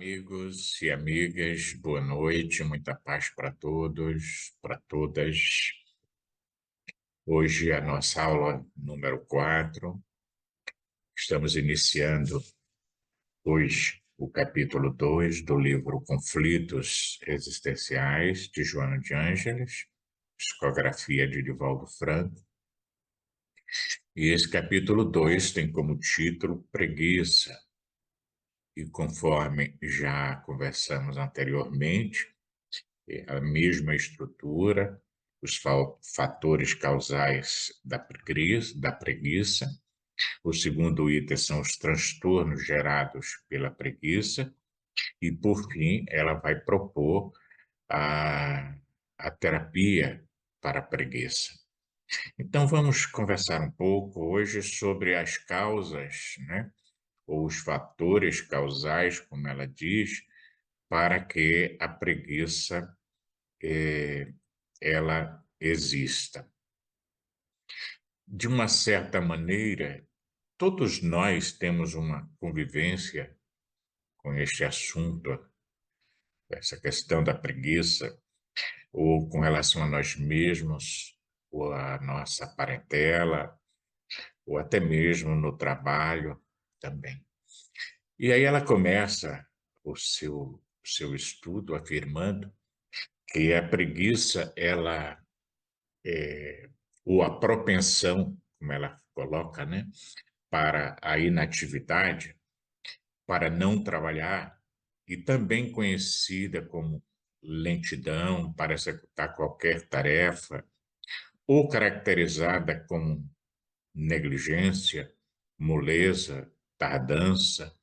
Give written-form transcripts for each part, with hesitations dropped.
amigos e amigas, boa noite, muita paz para todos, para todas. Hoje é a nossa aula número 4. Estamos iniciando hoje o capítulo 2 do livro Conflitos Existenciais, de Joana de Ângeles, psicografia de Divaldo Franco. E esse capítulo 2 tem como título Preguiça. E conforme já conversamos anteriormente, a mesma estrutura, os fatores causais da preguiça. O segundo item são os transtornos gerados pela preguiça. E, por fim, ela vai propor a terapia para a preguiça. Então, vamos conversar um pouco hoje sobre as causas, né? Ou os fatores causais, como ela diz, para que a preguiça ela exista. De uma certa maneira, todos nós temos uma convivência com este assunto, essa questão da preguiça, ou com relação a nós mesmos, ou a nossa parentela, ou até mesmo no trabalho também. E aí ela começa o seu estudo afirmando que a preguiça, ou a propensão, como ela coloca, né, para a inatividade, para não trabalhar, e também conhecida como lentidão para executar qualquer tarefa, ou caracterizada como negligência, moleza, tardança,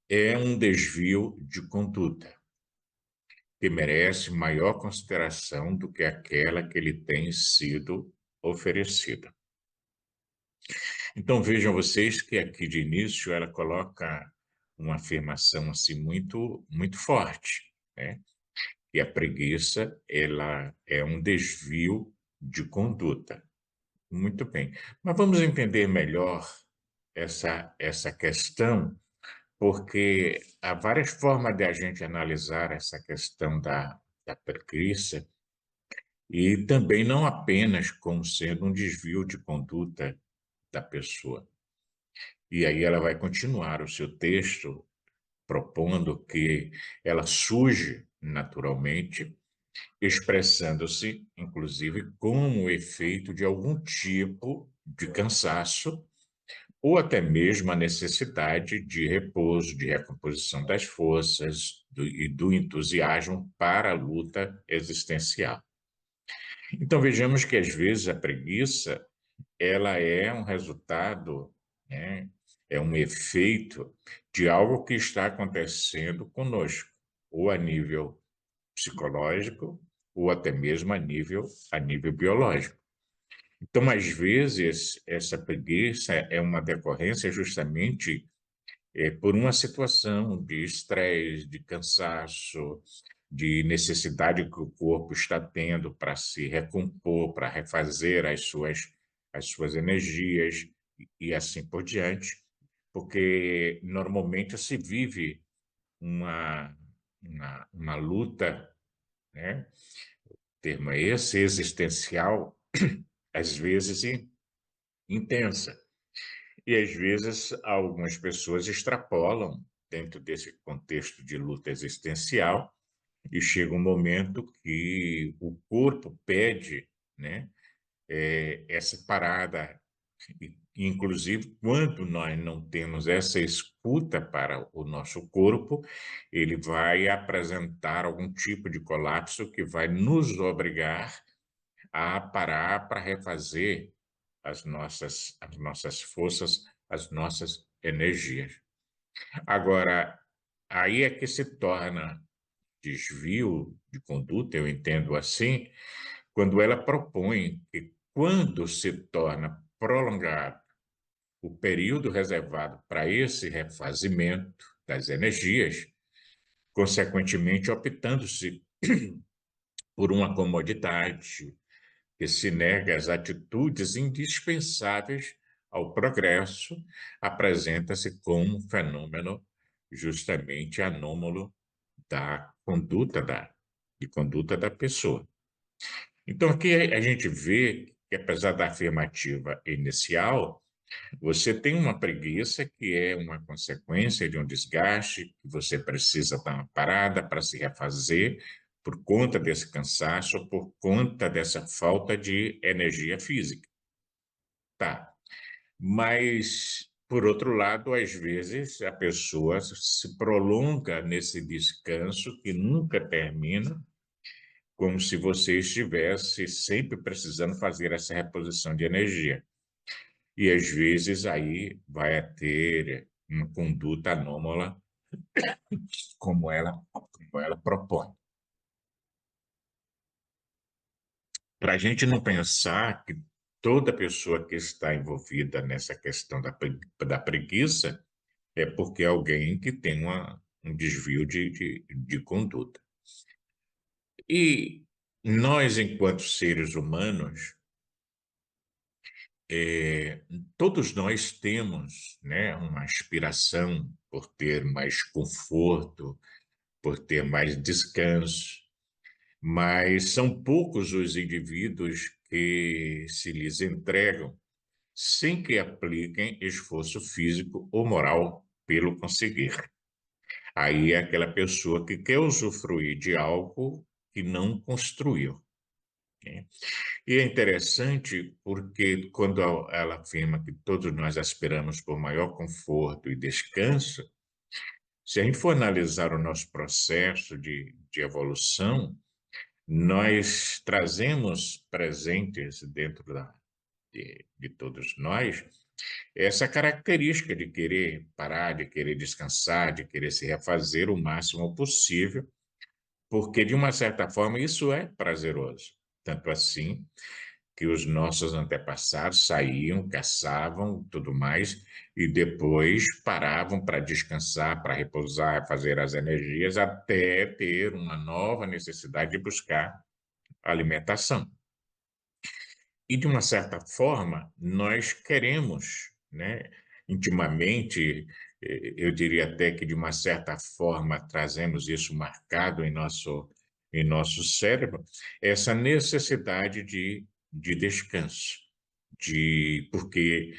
é um desvio de conduta que merece maior consideração do que aquela que lhe tem sido oferecida. Então vejam vocês que aqui de início ela coloca uma afirmação assim muito forte, né? E a preguiça ela é um desvio de conduta. Muito bem. Mas vamos entender melhor essa questão, porque há várias formas de a gente analisar essa questão da preguiça, e também não apenas como sendo um desvio de conduta da pessoa. E aí ela vai continuar o seu texto propondo que ela surge naturalmente, expressando-se, inclusive, como efeito de algum tipo de cansaço ou até mesmo a necessidade de repouso, de recomposição das forças e do entusiasmo para a luta existencial. Então vejamos que às vezes a preguiça ela é um resultado, né, é um efeito de algo que está acontecendo conosco, ou a nível psicológico, ou até mesmo a nível biológico. Então, às vezes, essa preguiça é uma decorrência justamente por uma situação de estresse, de cansaço, de necessidade que o corpo está tendo para se recompor, para refazer as suas energias e assim por diante, porque normalmente se vive uma, uma luta, né? O termo é esse, existencial, às vezes intensa. E às vezes algumas pessoas extrapolam dentro desse contexto de luta existencial e chega um momento que o corpo pede, né, essa parada. Inclusive, quando nós não temos essa escuta para o nosso corpo, ele vai apresentar algum tipo de colapso que vai nos obrigar a parar para refazer as nossas forças, as nossas energias. Agora, aí é que se torna desvio de conduta, eu entendo assim, quando ela propõe que, quando se torna prolongado o período reservado para esse refazimento das energias, consequentemente optando-se por uma comodidade que se nega às atitudes indispensáveis ao progresso, apresenta-se como um fenômeno justamente anômalo da conduta de conduta da pessoa. Então, aqui a gente vê que, apesar da afirmativa inicial, você tem uma preguiça que é uma consequência de um desgaste, que você precisa dar uma parada para se refazer por conta desse cansaço, por conta dessa falta de energia física. Tá. Mas, por outro lado, às vezes a pessoa se prolonga nesse descanso que nunca termina, como se você estivesse sempre precisando fazer essa reposição de energia. E às vezes aí vai ter uma conduta anômala como ela propõe. Para a gente não pensar que toda pessoa que está envolvida nessa questão da preguiça é porque é alguém que tem um desvio de conduta. E nós, enquanto seres humanos, é, todos nós temos, né, uma aspiração por ter mais conforto, por ter mais descanso, mas são poucos os indivíduos que se lhes entregam sem que apliquem esforço físico ou moral pelo conseguir. Aí é aquela pessoa que quer usufruir de algo que não construiu, né? E é interessante porque quando ela afirma que todos nós aspiramos por maior conforto e descanso, se a gente for analisar o nosso processo de evolução, nós trazemos presentes dentro de todos nós essa característica de querer parar, de querer descansar, de querer se refazer o máximo possível, porque de uma certa forma isso é prazeroso. Tanto assim que os nossos antepassados saíam, caçavam, tudo mais, e depois paravam para descansar, para repousar, fazer as energias, até ter uma nova necessidade de buscar alimentação. E, de uma certa forma, nós queremos, né, intimamente, eu diria até que, de uma certa forma, trazemos isso marcado em nosso cérebro, essa necessidade de descanso, porque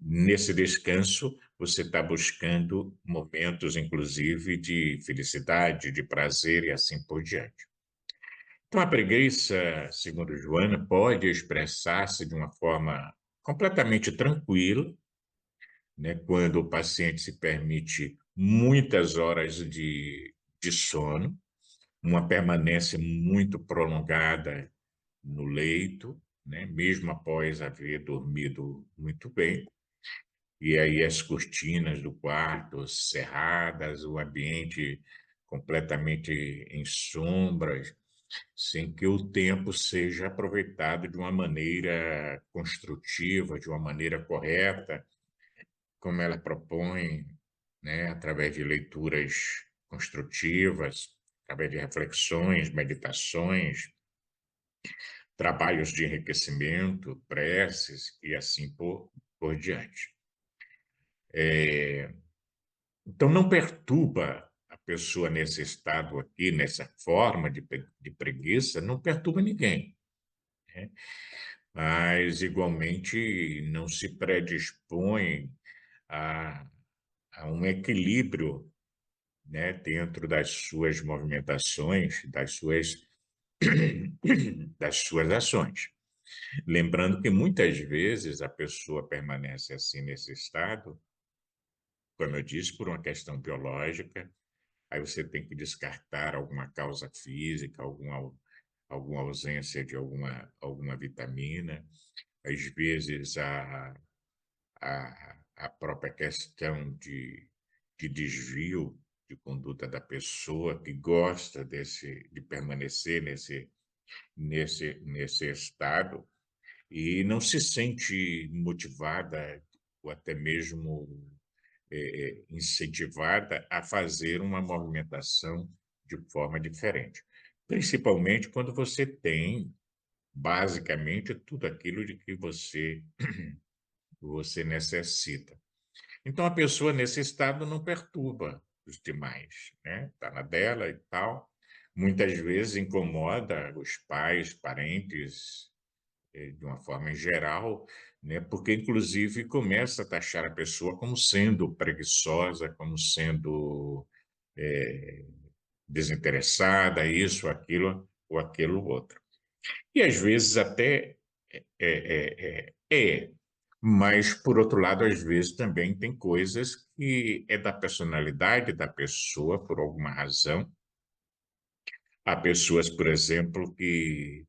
nesse descanso você está buscando momentos, inclusive, de felicidade, de prazer e assim por diante. Então, a preguiça, segundo Joana, pode expressar-se de uma forma completamente tranquila, né, quando o paciente se permite muitas horas de sono, uma permanência muito prolongada no leito, né, mesmo após haver dormido muito bem, e aí as cortinas do quarto cerradas, o ambiente completamente em sombras, sem que o tempo seja aproveitado de uma maneira construtiva, de uma maneira correta, como ela propõe, né, através de leituras construtivas, através de reflexões, meditações, trabalhos de enriquecimento, preces e assim por diante. Então, não perturba a pessoa nesse estado aqui, nessa forma de preguiça, não perturba ninguém, né? Mas igualmente não se predispõe a, a um equilíbrio, né, dentro das suas movimentações, das suas ações. Lembrando que muitas vezes a pessoa permanece assim nesse estado, como eu disse, por uma questão biológica. Aí você tem que descartar alguma causa física, alguma ausência de alguma vitamina. Às vezes, a própria questão de desvio de conduta da pessoa que gosta de permanecer nesse estado e não se sente motivada ou até mesmo incentivada a fazer uma movimentação de forma diferente. Principalmente quando você tem, basicamente, tudo aquilo de que você necessita. Então a pessoa nesse estado não perturba os demais, né, está na dela e tal. Muitas vezes incomoda os pais, parentes, de uma forma em geral, né, porque inclusive começa a taxar a pessoa como sendo preguiçosa, como sendo, desinteressada, isso, aquilo ou aquilo outro. E às vezes até mas por outro lado, às vezes também tem coisas que é da personalidade da pessoa, por alguma razão. Há pessoas, por exemplo, que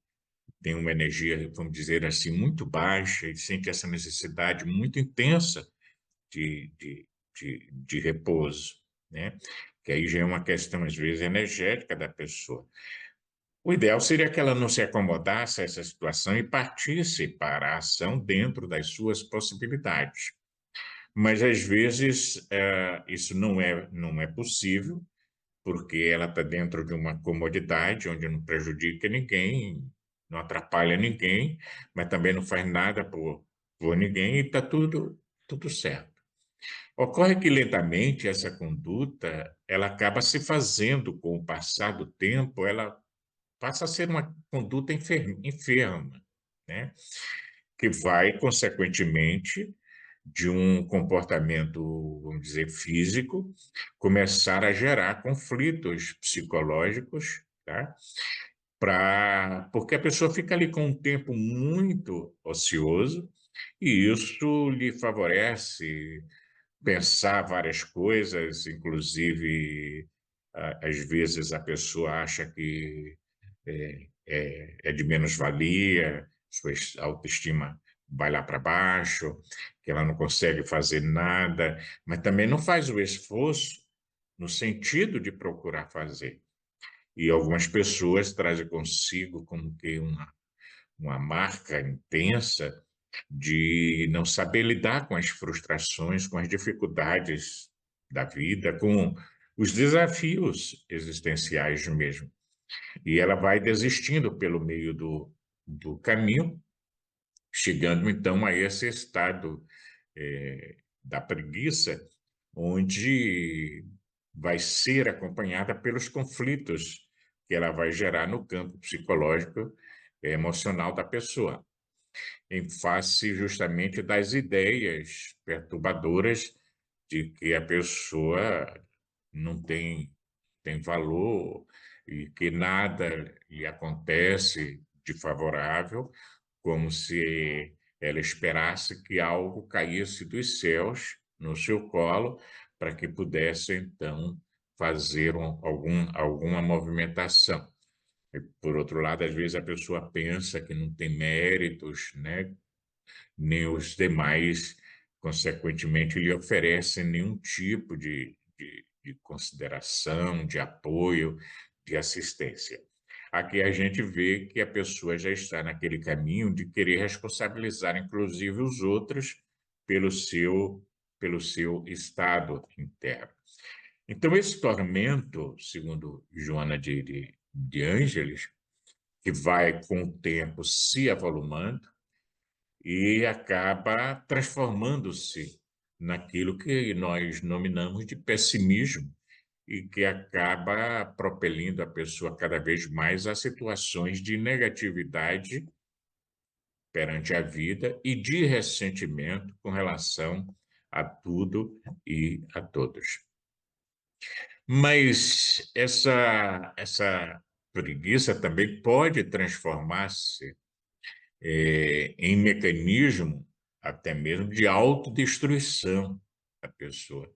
têm uma energia, vamos dizer assim, muito baixa e sente essa necessidade muito intensa de, de, de repouso, né? Que aí já é uma questão, às vezes, energética da pessoa. O ideal seria que ela não se acomodasse a essa situação e partisse para a ação dentro das suas possibilidades. Mas, às vezes, isso não é possível, porque ela está dentro de uma comodidade onde não prejudica ninguém, não atrapalha ninguém, mas também não faz nada por ninguém e está tudo certo. Ocorre que lentamente essa conduta ela acaba se fazendo com o passar do tempo, ela passa a ser uma conduta enferma, né? Que vai, consequentemente, de um comportamento, vamos dizer, físico, começar a gerar conflitos psicológicos, tá? Porque a pessoa fica ali com um tempo muito ocioso e isso lhe favorece pensar várias coisas, inclusive, às vezes a pessoa acha que é de menos-valia, sua autoestima vai lá para baixo, que ela não consegue fazer nada, mas também não faz o esforço no sentido de procurar fazer. E algumas pessoas trazem consigo como que uma marca intensa de não saber lidar com as frustrações, com as dificuldades da vida, com os desafios existenciais mesmo. E ela vai desistindo pelo meio do caminho, chegando então a esse estado da preguiça, onde vai ser acompanhada pelos conflitos que ela vai gerar no campo psicológico e emocional da pessoa, em face justamente das ideias perturbadoras de que a pessoa não tem valor e que nada lhe acontece de favorável, como se ela esperasse que algo caísse dos céus no seu colo para que pudesse então fazer alguma movimentação. E, por outro lado, às vezes a pessoa pensa que não tem méritos, né? Nem os demais, consequentemente, lhe oferecem nenhum tipo de consideração, de apoio, de assistência. Aqui a gente vê que a pessoa já está naquele caminho de querer responsabilizar, inclusive, os outros pelo seu estado interno. Então, esse tormento, segundo Joana de Ângeles, que vai com o tempo se avolumando, e acaba transformando-se naquilo que nós nominamos de pessimismo e que acaba propelindo a pessoa cada vez mais a situações de negatividade perante a vida e de ressentimento com relação a tudo e a todos. Mas essa preguiça também pode transformar-se em mecanismo até mesmo de autodestruição da pessoa,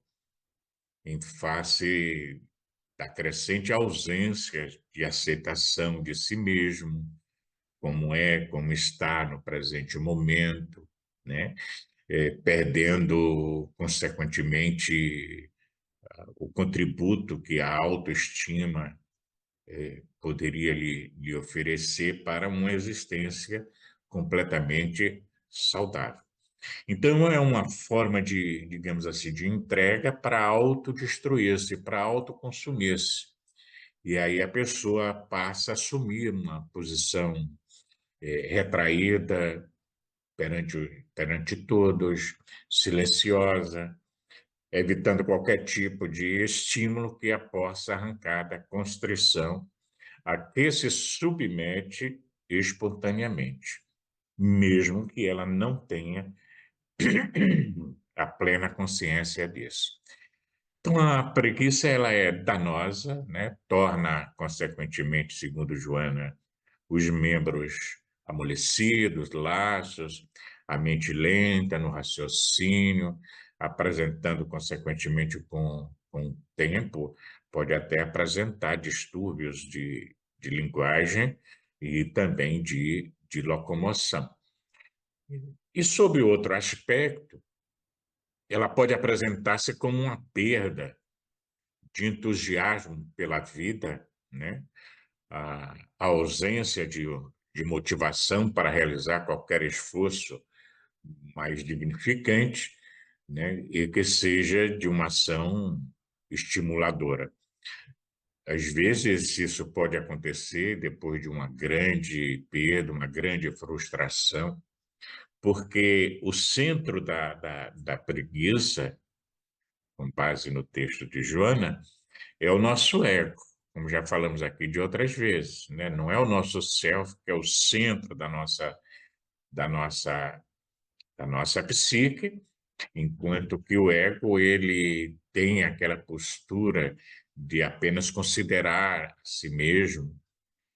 em face da crescente ausência de aceitação de si mesmo, como está no presente momento, né? Perdendo, consequentemente, o contributo que a autoestima poderia lhe oferecer para uma existência completamente saudável. Então, é uma forma de, digamos assim, de entrega para autodestruir-se, para autoconsumir-se. E aí a pessoa passa a assumir uma posição retraída perante todos, silenciosa, evitando qualquer tipo de estímulo que a possa arrancar da constrição a que se submete espontaneamente, mesmo que ela não tenha a plena consciência disso. Então, a preguiça ela é danosa, né? Torna, consequentemente, segundo Joana, os membros amolecidos, laxos, a mente lenta no raciocínio, apresentando, consequentemente, com o tempo, pode até apresentar distúrbios de linguagem e também de locomoção. E, sob outro aspecto, ela pode apresentar-se como uma perda de entusiasmo pela vida, né? A ausência de motivação para realizar qualquer esforço mais dignificante, né? E que seja de uma ação estimuladora. Às vezes, isso pode acontecer depois de uma grande perda, uma grande frustração, porque o centro da preguiça, com base no texto de Joana, é o nosso ego, como já falamos aqui de outras vezes, né? Não é o nosso self que é o centro da nossa, da nossa psique, enquanto que o ego ele tem aquela postura de apenas considerar a si mesmo,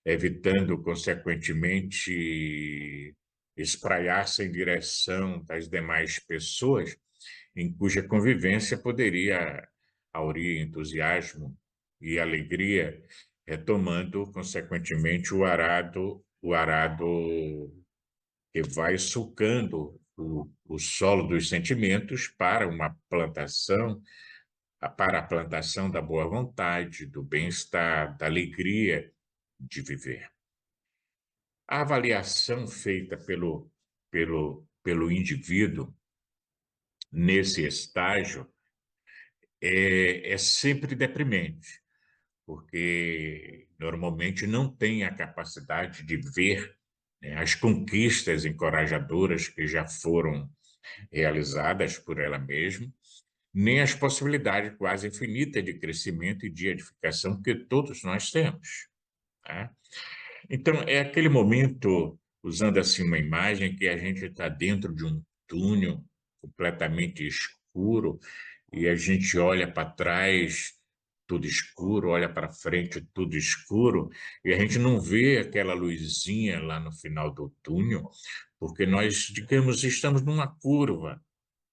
evitando, consequentemente, espraiar-se em direção das demais pessoas, em cuja convivência poderia aurir entusiasmo e alegria, retomando, consequentemente, o arado que vai sulcando o solo dos sentimentos para uma plantação, para a plantação da boa vontade, do bem-estar, da alegria de viver. A avaliação feita pelo indivíduo nesse estágio é sempre deprimente, porque normalmente não tem a capacidade de ver, né, as conquistas encorajadoras que já foram realizadas por ela mesma, nem as possibilidades quase infinitas de crescimento e de edificação que todos nós temos, né? Então, é aquele momento, usando assim uma imagem, que a gente está dentro de um túnel completamente escuro e a gente olha para trás, tudo escuro, olha para frente, tudo escuro, e a gente não vê aquela luzinha lá no final do túnel, porque nós, digamos, estamos numa curva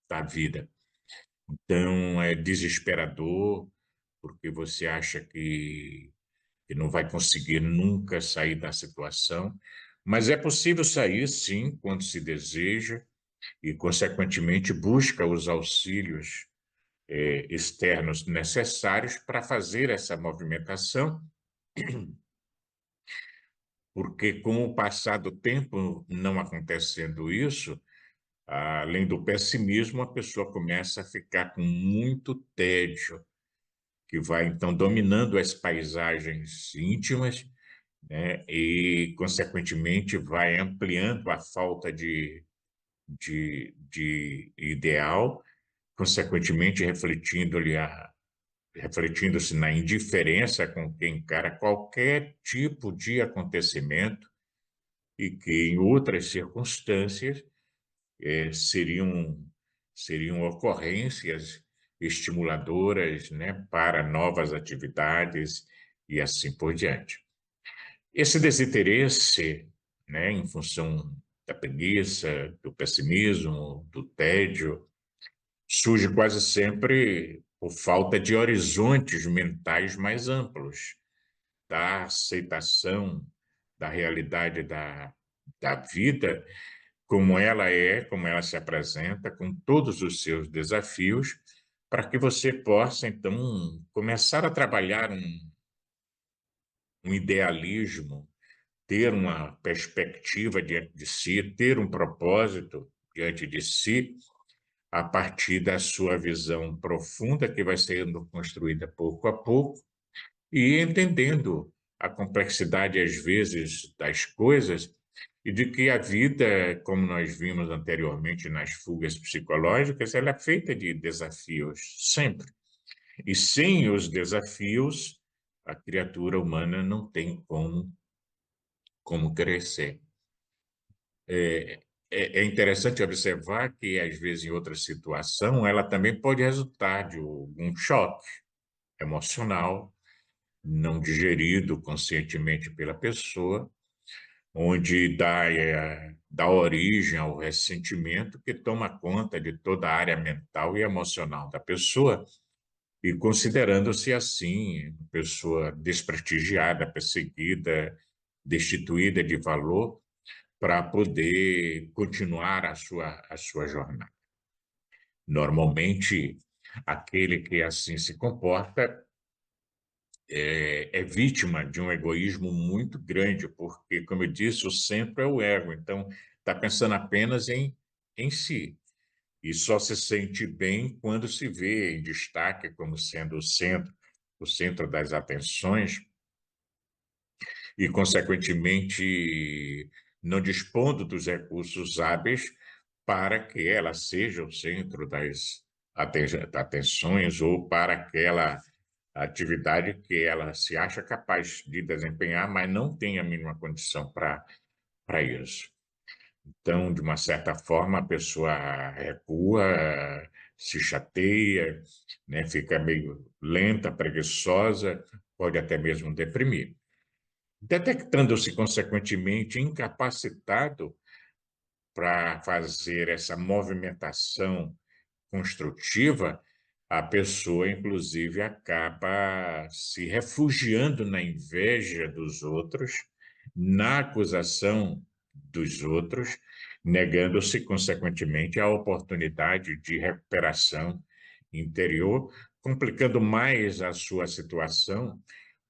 da vida. Então, é desesperador, porque você acha que não vai conseguir nunca sair da situação, mas é possível sair, sim, quando se deseja e, consequentemente, busca os auxílios externos necessários para fazer essa movimentação, porque com o passar do tempo, não acontecendo isso, além do pessimismo, a pessoa começa a ficar com muito tédio, que vai então dominando as paisagens íntimas, né, e, consequentemente, vai ampliando a falta de ideal, consequentemente, refletindo-se na indiferença com quem encara qualquer tipo de acontecimento e que, em outras circunstâncias, seriam ocorrências estimuladoras, né, para novas atividades e assim por diante. Esse desinteresse, né, em função da preguiça, do pessimismo, do tédio, surge quase sempre por falta de horizontes mentais mais amplos, da aceitação da realidade da vida como ela se apresenta, com todos os seus desafios, para que você possa, então, começar a trabalhar um idealismo, ter uma perspectiva diante de si, ter um propósito diante de si, a partir da sua visão profunda, que vai sendo construída pouco a pouco, e entendendo a complexidade, às vezes, das coisas, e de que a vida, como nós vimos anteriormente nas fugas psicológicas, ela é feita de desafios, sempre. E sem os desafios, a criatura humana não tem como crescer. É interessante observar que, às vezes, em outra situação, ela também pode resultar de um choque emocional não digerido conscientemente pela pessoa, onde dá origem ao ressentimento que toma conta de toda a área mental e emocional da pessoa, e considerando-se assim, pessoa desprestigiada, perseguida, destituída de valor, para poder continuar a sua jornada. Normalmente, aquele que assim se comporta é vítima de um egoísmo muito grande, porque, como eu disse, o centro é o ego, então está pensando apenas em si. E só se sente bem quando se vê em destaque como sendo o centro das atenções, e, consequentemente, não dispondo dos recursos hábeis para que ela seja o centro das atenções ou para aquela atividade que ela se acha capaz de desempenhar, mas não tem a mínima condição para isso. Então, de uma certa forma, a pessoa recua, se chateia, né, fica meio lenta, preguiçosa, pode até mesmo deprimir. Detectando-se, consequentemente, incapacitado para fazer essa movimentação construtiva, a pessoa, inclusive, acaba se refugiando na inveja dos outros, na acusação dos outros, negando-se, consequentemente, a oportunidade de recuperação interior, complicando mais a sua situação,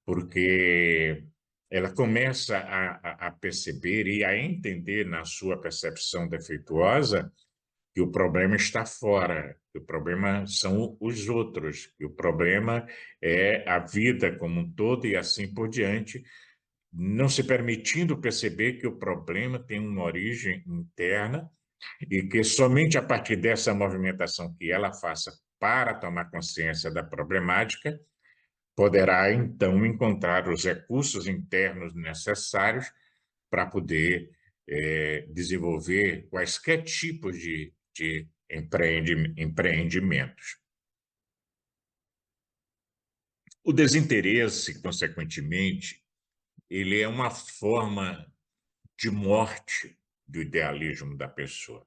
porque ela começa a perceber e a entender na sua percepção defeituosa que o problema está fora, que o problema são os outros, que o problema é a vida como um todo e assim por diante, não se permitindo perceber que o problema tem uma origem interna e que somente a partir dessa movimentação que ela faça para tomar consciência da problemática, poderá então encontrar os recursos internos necessários para poder desenvolver quaisquer tipos de empreendimentos. O desinteresse, consequentemente, ele é uma forma de morte do idealismo da pessoa,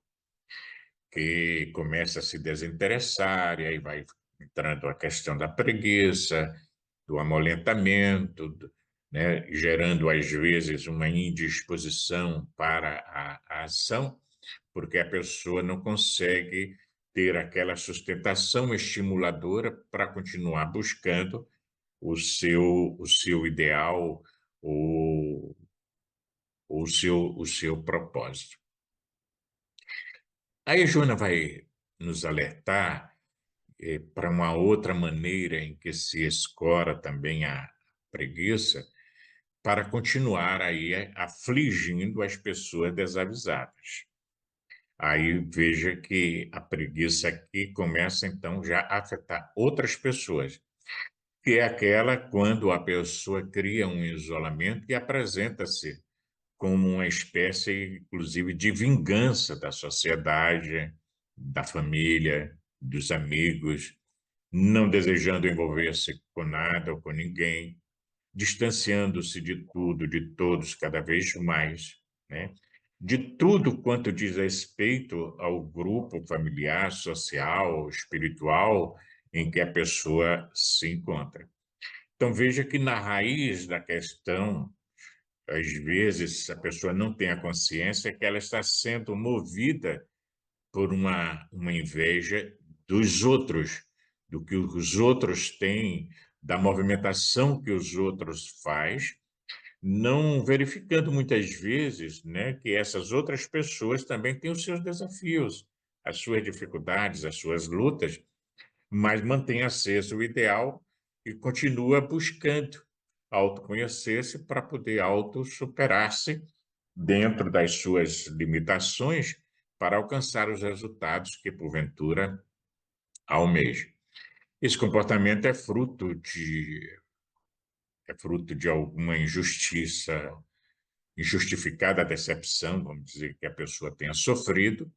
que começa a se desinteressar, e aí vai entrando a questão da preguiça, do amolentamento, né, gerando, às vezes, uma indisposição para a ação, porque a pessoa não consegue ter aquela sustentação estimuladora para continuar buscando o seu ideal, ou o seu propósito. Aí Joana vai nos alertar para uma outra maneira em que se escora também a preguiça, para continuar aí afligindo as pessoas desavisadas. Aí veja que a preguiça aqui começa então já a afetar outras pessoas, que é aquela quando a pessoa cria um isolamento e apresenta-se como uma espécie, inclusive, de vingança da sociedade, da família, dos amigos, não desejando envolver-se com nada ou com ninguém, distanciando-se de tudo, de todos, cada vez mais, né? De tudo quanto diz respeito ao grupo familiar, social, espiritual em que a pessoa se encontra. Então, veja que na raiz da questão, às vezes, a pessoa não tem a consciência que ela está sendo movida por uma inveja dos outros, do que os outros têm, da movimentação que os outros faz, não verificando muitas vezes, né, que essas outras pessoas também têm os seus desafios, as suas dificuldades, as suas lutas, mas mantém aceso o ideal e continua buscando autoconhecer-se para poder autossuperar-se dentro das suas limitações para alcançar os resultados que, porventura, almeja. Esse comportamento é fruto de alguma injustiça, injustificada decepção, vamos dizer, que a pessoa tenha sofrido,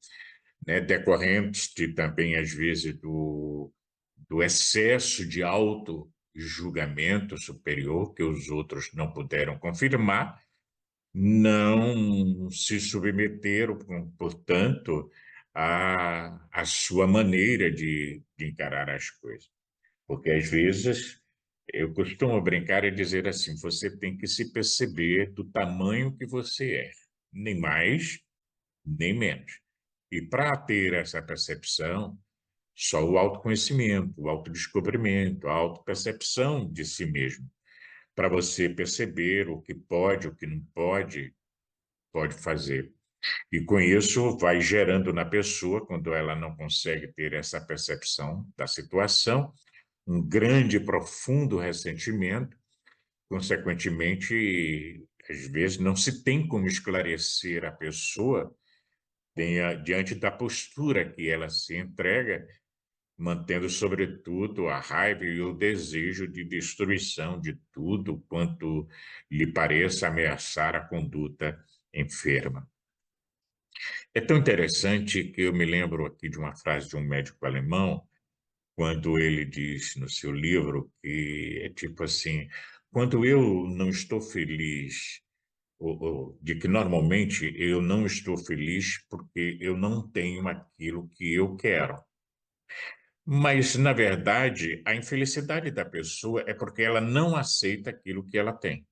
né, decorrentes de, também, às vezes, do excesso de auto-julgamento superior que os outros não puderam confirmar, não se submeteram, portanto, à sua maneira de encarar as coisas. Porque, às vezes, eu costumo brincar e dizer assim: você tem que se perceber do tamanho que você é, nem mais, nem menos. E para ter essa percepção, só o autoconhecimento, o autodescobrimento, a autopercepção de si mesmo, para você perceber o que pode, o que não pode fazer. E com isso vai gerando na pessoa, quando ela não consegue ter essa percepção da situação, um grande e profundo ressentimento. Consequentemente, às vezes não se tem como esclarecer a pessoa diante da postura que ela se entrega, mantendo, sobretudo, a raiva e o desejo de destruição de tudo quanto lhe pareça ameaçar a conduta enferma. É tão interessante que eu me lembro aqui de uma frase de um médico alemão, quando ele diz no seu livro que é tipo assim: quando eu não estou feliz, de que normalmente eu não estou feliz porque eu não tenho aquilo que eu quero. Mas, na verdade, a infelicidade da pessoa é porque ela não aceita aquilo que ela tem.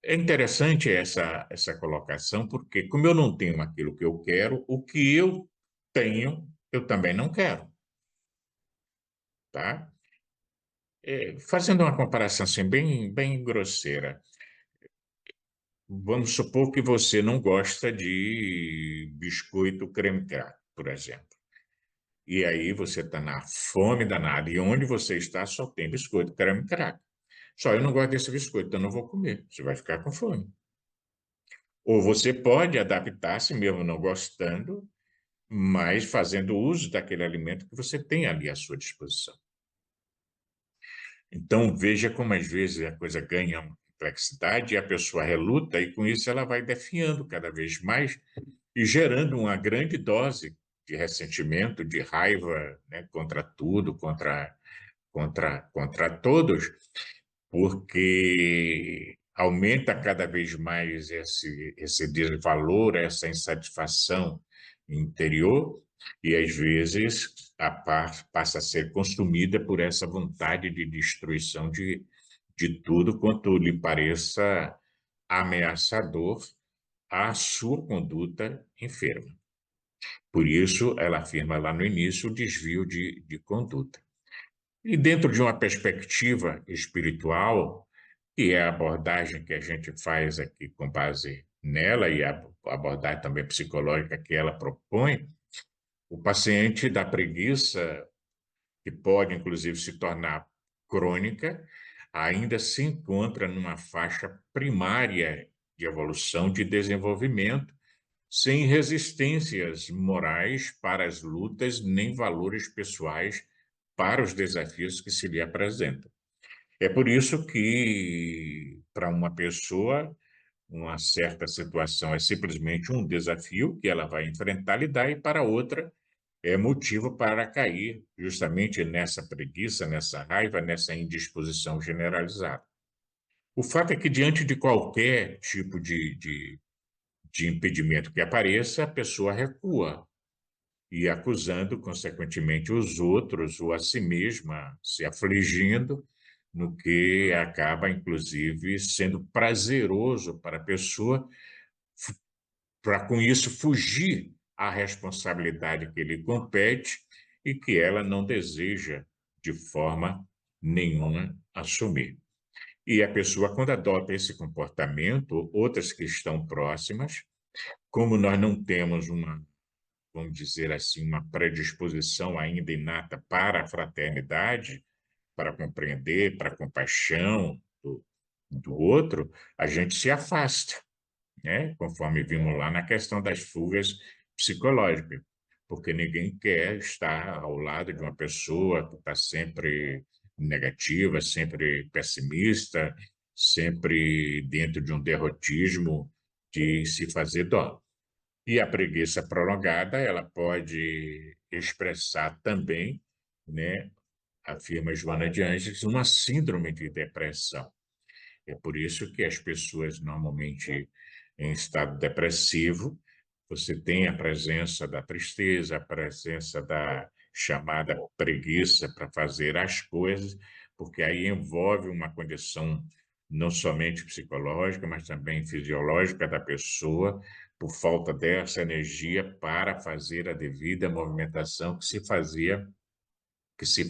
É interessante essa colocação, porque, como eu não tenho aquilo que eu quero, o que eu tenho, eu também não quero, tá? Fazendo uma comparação assim, bem grosseira, vamos supor que você não gosta de biscoito creme crack, por exemplo. E aí você está na fome danada, e onde você está só tem biscoito creme crack. Só eu não gosto desse biscoito, então eu não vou comer. Você vai ficar com fome. Ou você pode adaptar-se mesmo não gostando, mas fazendo uso daquele alimento que você tem ali à sua disposição. Então, veja como às vezes a coisa ganha uma complexidade e a pessoa reluta, e com isso ela vai definhando cada vez mais e gerando uma grande dose de ressentimento, de raiva, né, contra tudo, contra todos, porque aumenta cada vez mais esse desvalor, essa insatisfação interior, e às vezes a paz passa a ser consumida por essa vontade de destruição de tudo quanto lhe pareça ameaçador à sua conduta enferma. Por isso, ela afirma lá no início o desvio de conduta. E dentro de uma perspectiva espiritual, que é a abordagem que a gente faz aqui com base nela e a abordagem também psicológica que ela propõe, o paciente da preguiça, que pode inclusive se tornar crônica, ainda se encontra numa faixa primária de evolução, de desenvolvimento, sem resistências morais para as lutas, nem valores pessoais para os desafios que se lhe apresentam. É por isso que, para uma pessoa, uma certa situação é simplesmente um desafio que ela vai enfrentar, lidar, e para outra é motivo para cair justamente nessa preguiça, nessa raiva, nessa indisposição generalizada. O fato é que, diante de qualquer tipo de impedimento que apareça, a pessoa recua, e acusando, consequentemente, os outros ou a si mesma, se afligindo, no que acaba, inclusive, sendo prazeroso para a pessoa, para com isso fugir à responsabilidade que lhe compete e que ela não deseja de forma nenhuma assumir. E a pessoa, quando adota esse comportamento, outras que estão próximas, como nós não temos uma, vamos dizer assim, uma predisposição ainda inata para a fraternidade, para compreender, para a compaixão do outro, a gente se afasta. né? Conforme vimos lá na questão das fugas psicológicas, porque ninguém quer estar ao lado de uma pessoa que está sempre negativa, sempre pessimista, sempre dentro de um derrotismo de se fazer dó. E a preguiça prolongada, ela pode expressar também, né, afirma Joana de Ângeles, uma síndrome de depressão. É por isso que as pessoas, normalmente em estado depressivo, você tem a presença da tristeza, a presença da chamada preguiça para fazer as coisas, porque aí envolve uma condição não somente psicológica, mas também fisiológica da pessoa, por falta dessa energia para fazer a devida movimentação que se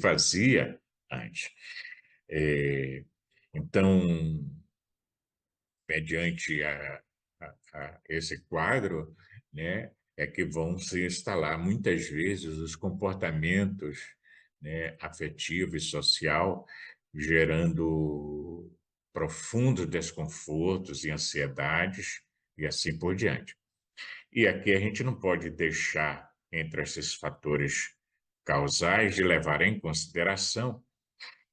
fazia antes. Eh, então, mediante esse quadro, né, é que vão se instalar muitas vezes os comportamentos, né, afetivo e social, gerando profundos desconfortos e ansiedades e assim por diante. E aqui a gente não pode deixar, entre esses fatores causais, de levar em consideração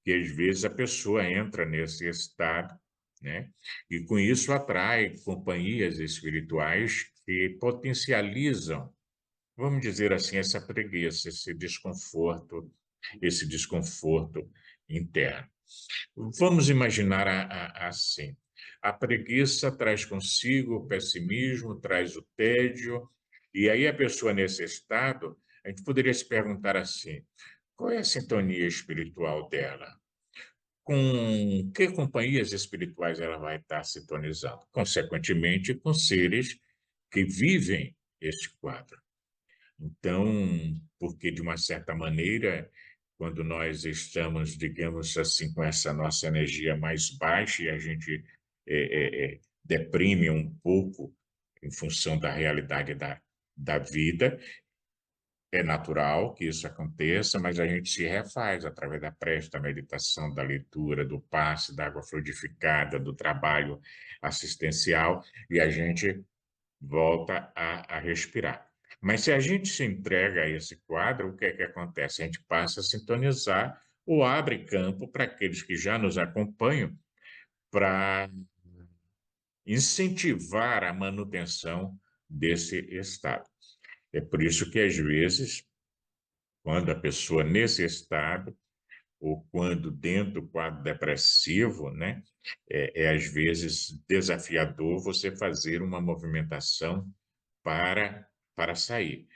que às vezes a pessoa entra nesse estado, né? E com isso atrai companhias espirituais que potencializam, vamos dizer assim, essa preguiça, esse desconforto interno. Vamos imaginar assim: a preguiça traz consigo o pessimismo, traz o tédio, e aí a pessoa nesse estado, a gente poderia se perguntar assim: qual é a sintonia espiritual dela? Com que companhias espirituais ela vai estar sintonizando? Consequentemente, com seres que vivem este quadro. Então, porque de uma certa maneira, quando nós estamos, digamos assim, com essa nossa energia mais baixa e a gente deprime um pouco em função da realidade da vida, é natural que isso aconteça, mas a gente se refaz através da prece, da meditação, da leitura, do passe, da água fluidificada, do trabalho assistencial, e a gente volta a respirar. Mas se a gente se entrega a esse quadro, o que é que acontece? A gente passa a sintonizar ou abre campo para aqueles que já nos acompanham para incentivar a manutenção desse estado. É por isso que, às vezes, quando a pessoa nesse estado, ou quando dentro do quadro depressivo, né, é às vezes desafiador você fazer uma movimentação para sair,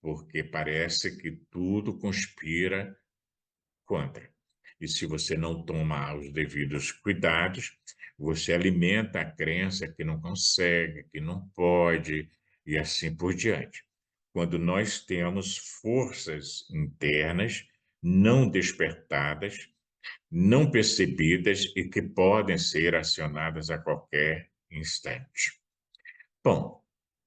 porque parece que tudo conspira contra. E se você não tomar os devidos cuidados, você alimenta a crença que não consegue, que não pode, e assim por diante. Quando nós temos forças internas não despertadas, não percebidas e que podem ser acionadas a qualquer instante. Bom,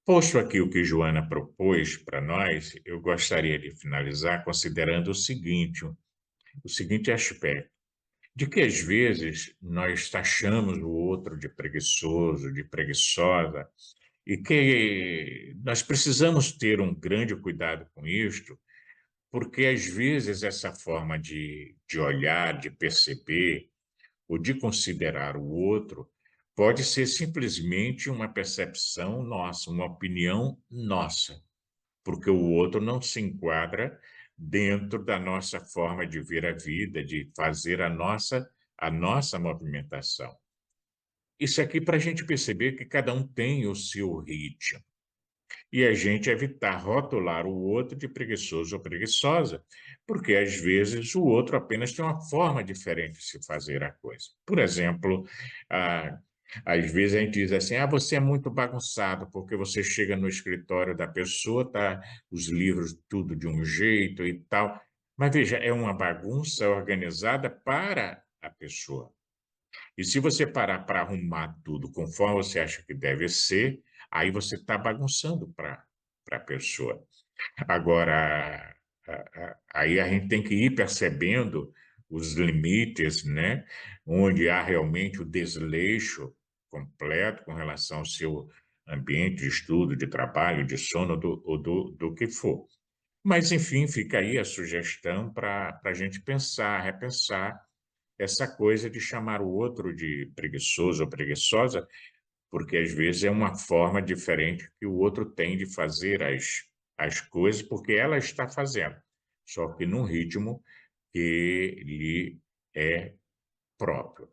posto aqui o que Joana propôs para nós, eu gostaria de finalizar considerando o seguinte aspecto, de que às vezes nós taxamos o outro de preguiçoso, de preguiçosa, e que nós precisamos ter um grande cuidado com isto, porque às vezes essa forma de olhar, de perceber, ou de considerar o outro, pode ser simplesmente uma percepção nossa, uma opinião nossa, porque o outro não se enquadra dentro da nossa forma de ver a vida, de fazer a nossa movimentação. Isso aqui para a gente perceber que cada um tem o seu ritmo. E a gente evitar rotular o outro de preguiçoso ou preguiçosa, porque às vezes o outro apenas tem uma forma diferente de se fazer a coisa. Por exemplo, ah, às vezes a gente diz assim: ah, você é muito bagunçado, porque você chega no escritório da pessoa, tá os livros tudo de um jeito e tal. Mas veja, é uma bagunça organizada para a pessoa. E se você parar para arrumar tudo conforme você acha que deve ser, aí você está bagunçando para a pessoa. Agora, aí a gente tem que ir percebendo os limites, né? Onde há realmente o desleixo completo com relação ambiente de estudo, de trabalho, de sono, do que for. Mas, enfim, fica aí a sugestão para a gente pensar, repensar essa coisa de chamar o outro de preguiçoso ou preguiçosa, porque às vezes é uma forma diferente que o outro tem de fazer as coisas, porque ela está fazendo, só que num ritmo que lhe é próprio.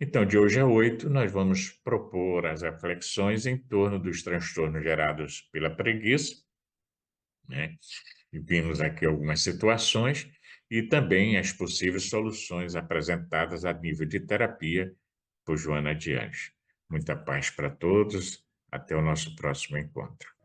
Então, de hoje a 8, nós vamos propor as reflexões em torno dos transtornos gerados pela preguiça, né? E vimos aqui algumas situações e também as possíveis soluções apresentadas a nível de terapia por Joana de Anjos. Muita paz para todos. Até o nosso próximo encontro.